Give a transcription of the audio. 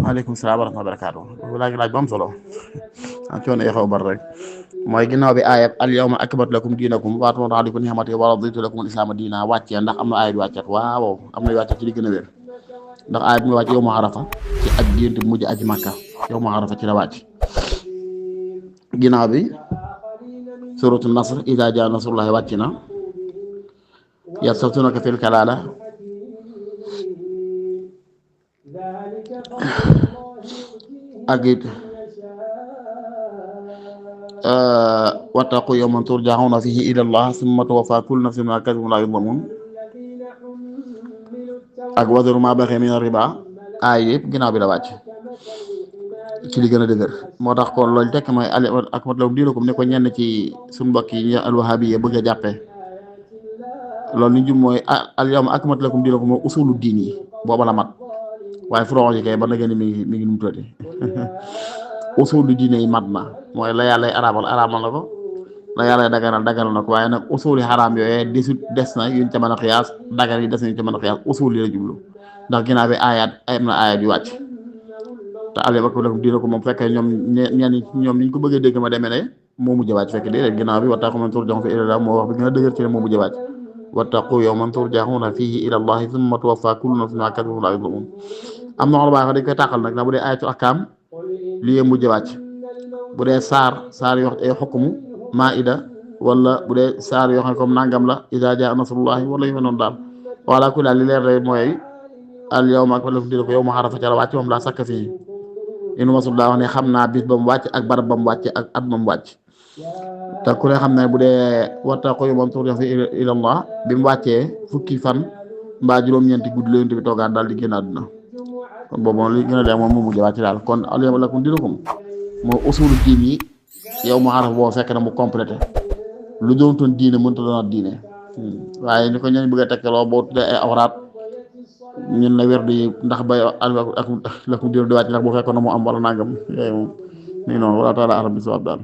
waaleykum salaam wa rahmatulah barakaatu laaj bu am solo ah coono yi xaw bar rek mooy ginnaaw bi aayab al yawma akmaltu lakum diinakum wa atmamtu alaykum ni'mati wa raditu lakum al islaama diina wàccee ndax am na aaya bi wàccat waaw am na wàccat ci li gën a wér ndax aaya bi mu wàcc yow ma arafa ci aj gént mujj aji makka yow ma arafa ci la wàcc ginnaaw bi suratu nasr idaa jaa nasrullahi wàcc na yastaftunaka fil kalaala ak it wattaqu yawman turja'una fihi ila Allah summa tuwaffa kullu nafsin ma kasabat wa la yuzlamun ak wadaru ma baqiya mina riba aay yëpp ginnaaw bi la wàcc ci li gën a dëgër moo tax kon loolu tekk mooy akmaltu lakum diinakum ne ko ñenn ci suñu mbokk yi ñu alwahabiyya bëgg a jàppe loolu li ñu jub mooy al yawma akmaltu lakum diinakum mooy usulu diin yi booba la mat waaye furon yi kay ba na gën mi ngi nu mu tuddati usulu diine yi mat na mooy la yàlla araamal na ko la yàlla daganal na ko waaye nag usul yi xaraam yooyee des na yuñ ca mën a xiyaas dagan yi des na yuñ ca mën a xiyaas usul yi la jublu ndax ginnaaw bi am na aayaat yu wàcc te al yawma akmaltu lakum diinakum moom fekkee ñoom niñ ko bëggee dégg ma demee ne moo mujj wàcc fekk déedéet ginnaaw bi wattaqu yawman turja'una fiihi ila Allah moo wax bi gën a dëgër ci ne moo mujj wàcc wattaqu yawman turja'una fiihi ila Allah thumma tuwaffa kullu nafsin ma kasabat wa la yuzlamun am na xam dañ koy tàqal nag bu dee ayatul ahkaam lii mujj wàcc bu dee saar yoo xam ay xukmu maida wala bu dee saar yoo xam ne comme nangam la idaa jaa nasrullahi wala yu mel noonu daal wala ku daal li leer rek mooy al yawma akmaltu lakum diinakum yow ma arafa ca la wàcc moom laa sakk fii inu masul daa wax ne xam naa bis ba mu wàcc ak barab ba mu wàcc ak at ba mu wàcc te ku ne xam ne bu dee wattaqu yawman turja'una fiihi ila Allah bi mu wàccee fukki fan mbaa juróom-ñeenti guddi la Yonent bi toogaan daal di génn àdduna kon boobu moom li gën a dee moom moo mujj wàcc daal kon al yawma lakum diinukum moo usulu diin yi yow mu arafa boo fekk na mu complété lu doontoon diine mënut a doon diine waaye ni ko ñooñ bëgg a tekkeloo boo tuddee ay awraat ñun na wér di ndax bay ak lakum diinu di wàcc ndax bu fekkoon na mu am wala nangam yooyu moom nii noonu wala taala alam bi sawaab daal